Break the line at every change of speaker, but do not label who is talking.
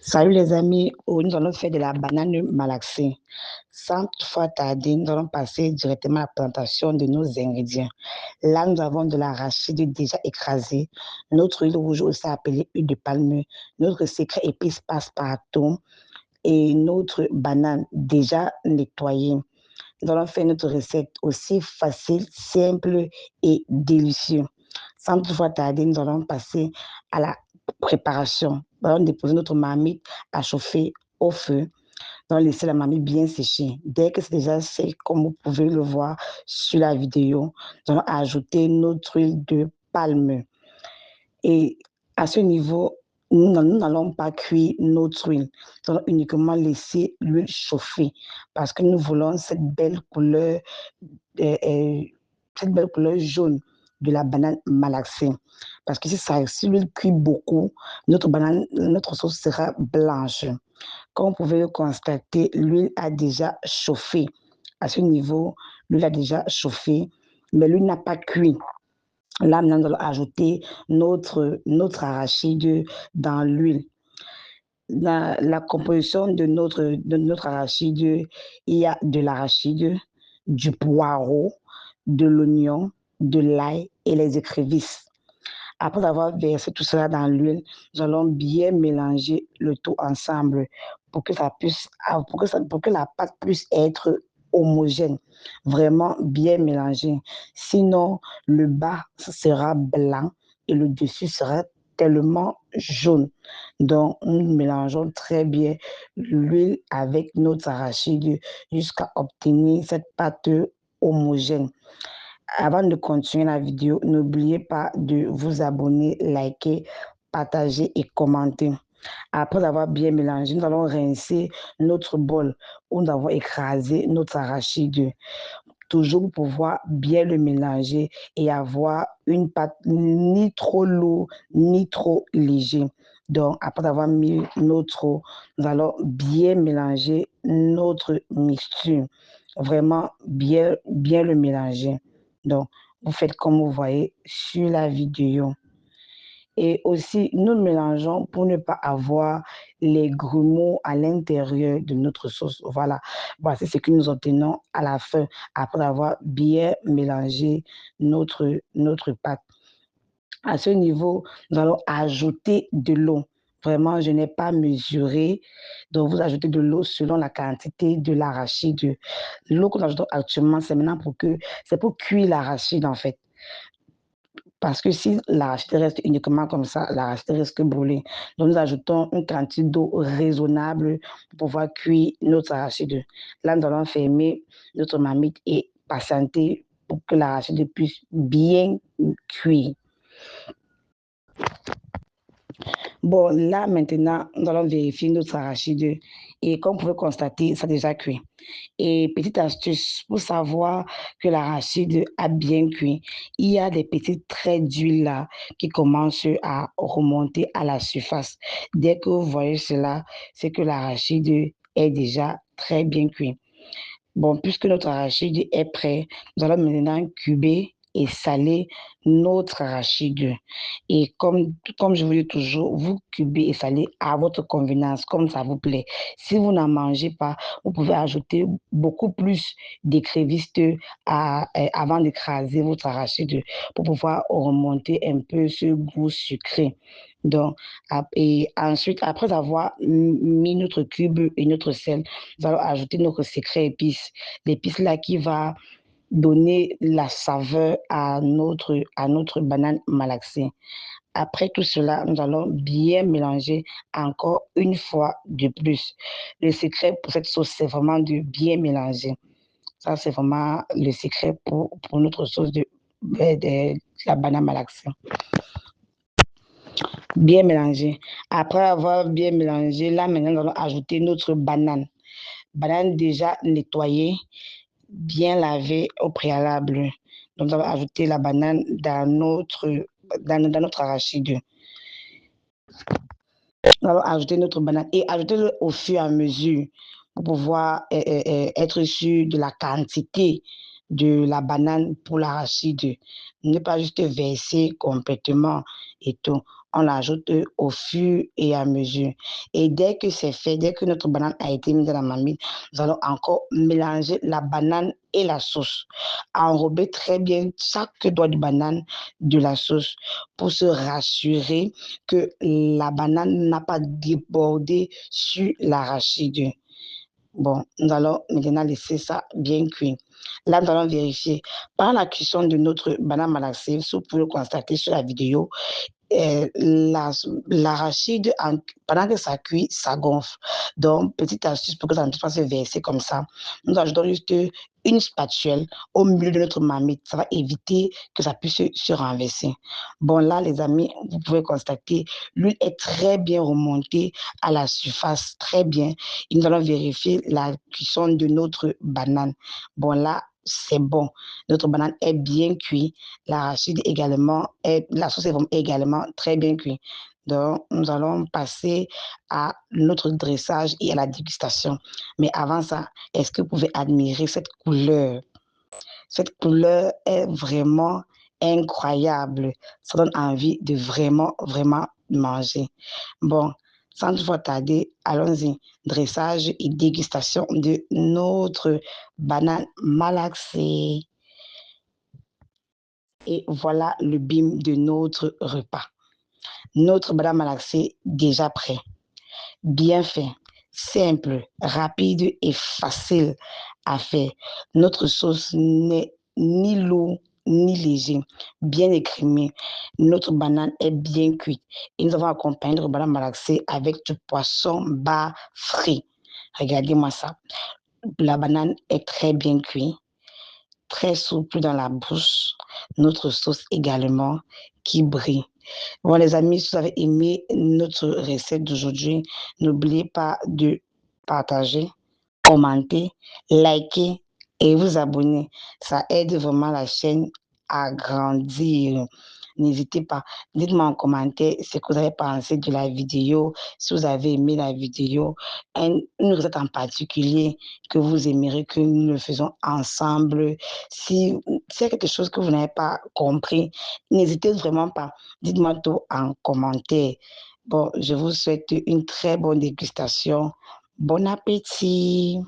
Salut les amis, nous allons faire de la banane malaxée. Sans toutefois tarder, nous allons passer directement à la présentation de nos ingrédients. Là, nous avons de l'arachide déjà écrasé, notre huile rouge aussi appelée huile de palme, notre secret épice passe-partout et notre banane déjà nettoyée. Nous allons faire notre recette aussi facile, simple et délicieuse. Sans toutefois tarder, nous allons passer à la préparation. Nous allons déposer notre marmite à chauffer au feu. Nous allons laisser la marmite bien sécher. Dès que c'est déjà sec, comme vous pouvez le voir sur la vidéo, nous allons ajouter notre huile de palme. Et à ce niveau, nous n'allons pas cuire notre huile. Nous allons uniquement laisser l'huile chauffer parce que nous voulons euh, euh, cette belle couleur jaune de la banane malaxée. Parce que si l'huile cuit beaucoup, notre sauce sera blanche. Comme vous pouvez le constater, l'huile a déjà chauffé. À ce niveau, l'huile a déjà chauffé, mais l'huile n'a pas cuit. Là, maintenant, nous allons ajouter notre arachide dans l'huile. La composition de notre arachide, il y a de l'arachide, du poireau, de l'oignon, de l'ail et les écrevisses. Après avoir versé tout cela dans l'huile, nous allons bien mélanger le tout ensemble pour que la pâte puisse être homogène, vraiment bien mélangée. Sinon, le bas sera blanc et le dessus sera tellement jaune. Donc, nous mélangeons très bien l'huile avec notre arachide jusqu'à obtenir cette pâte homogène. Avant de continuer la vidéo, n'oubliez pas de vous abonner, liker, partager et commenter. Après avoir bien mélangé, nous allons rincer notre bol où nous avons écrasé notre arachide. Toujours pour pouvoir bien le mélanger et avoir une pâte ni trop lourde ni trop léger. Donc, après avoir mis notre eau, nous allons bien mélanger notre mixture. Vraiment bien le mélanger. Donc, vous faites comme vous voyez sur la vidéo. Et aussi, nous mélangeons pour ne pas avoir les grumeaux à l'intérieur de notre sauce. Voilà, voici ce que nous obtenons à la fin, après avoir bien mélangé notre pâte. À ce niveau, nous allons ajouter de l'eau. Vraiment, je n'ai pas mesuré. Donc, vous ajoutez de l'eau selon la quantité de l'arachide. L'eau que nous ajoutons actuellement, c'est pour cuire l'arachide, en fait. Parce que si l'arachide reste uniquement comme ça, l'arachide risque brûler. Donc, nous ajoutons une quantité d'eau raisonnable pour pouvoir cuire notre arachide. Là, nous allons fermer notre marmite et patienter pour que l'arachide puisse bien cuire. Bon, là, maintenant, nous allons vérifier notre arachide. Et comme vous pouvez constater, ça a déjà cuit. Et petite astuce, pour savoir que l'arachide a bien cuit, il y a des petits traits d'huile là qui commencent à remonter à la surface. Dès que vous voyez cela, c'est que l'arachide est déjà très bien cuit. Bon, puisque notre arachide est prêt, nous allons maintenant cuber et saler notre arachide. Et comme je vous dis toujours, vous cubez et salez à votre convenance, comme ça vous plaît. Si vous n'en mangez pas, vous pouvez ajouter beaucoup plus d'écrevisses avant d'écraser votre arachide pour pouvoir remonter un peu ce goût sucré. Donc, et ensuite, après avoir mis notre cube et notre sel, nous allons ajouter notre secret épice. L'épice là qui va donner la saveur à notre banane malaxée. Après tout cela, nous allons bien mélanger encore une fois de plus. Le secret pour cette sauce, c'est vraiment de bien mélanger. Ça, c'est vraiment le secret pour notre sauce de la banane malaxée. Bien mélanger. Après avoir bien mélangé, là maintenant, nous allons ajouter notre banane. Banane déjà nettoyée, bien lavée au préalable. Donc, nous allons ajouter la banane dans notre arachide. Nous allons ajouter notre banane et ajouter-le au fur et à mesure pour pouvoir être sûr de la quantité de la banane pour l'arachide. Ne pas juste verser complètement et tout. on l'ajoute au fur et à mesure. Et dès que c'est fait, dès que notre banane a été mise dans la marmite, nous allons encore mélanger la banane et la sauce. Enrober très bien chaque doigt de banane de la sauce pour se rassurer que la banane n'a pas débordé sur l'arachide. Bon, nous allons maintenant laisser ça bien cuire. Là, nous allons vérifier. Pendant la cuisson de notre banane malaxée, si vous pouvez le constater sur la vidéo, l'arachide, pendant que ça cuit, ça gonfle. Donc, petite astuce pour que ça ne puisse pas se verser comme ça. Nous ajoutons juste une spatule au milieu de notre marmite. Ça va éviter que ça puisse se renverser. Bon, là, les amis, vous pouvez constater, l'huile est très bien remontée à la surface, très bien. Et nous allons vérifier la cuisson de notre banane. Bon, là, c'est bon. Notre banane est bien cuite. L'arachide également, la sauce est également très bien cuite. Donc, nous allons passer à notre dressage et à la dégustation. Mais avant ça, est-ce que vous pouvez admirer cette couleur? Cette couleur est vraiment incroyable. Ça donne envie de vraiment, vraiment manger. Bon, sans toutefois tarder, allons-y. Dressage et dégustation de notre banane malaxée. Et voilà le bim de notre repas. Notre banane malaxée déjà prêt. Bien fait, simple, rapide et facile à faire. Notre sauce n'est ni lourd ni léger, bien écrémé. Notre banane est bien cuite et nous avons accompagné notre banane malaxée avec du poisson bas frit. Regardez-moi ça. La banane est très bien cuite, très souple dans la bouche. Notre sauce également qui brille. Bon, les amis, si vous avez aimé notre recette d'aujourd'hui, n'oubliez pas de partager, commenter, liker et vous abonner. Ça aide vraiment la chaîne à grandir. N'hésitez pas. Dites-moi en commentaire ce que vous avez pensé de la vidéo, si vous avez aimé la vidéo, une recette en particulier que vous aimeriez que nous le faisons ensemble. Si c'est quelque chose que vous n'avez pas compris, n'hésitez vraiment pas. Dites-moi tout en commentaire. Bon, je vous souhaite une très bonne dégustation. Bon appétit!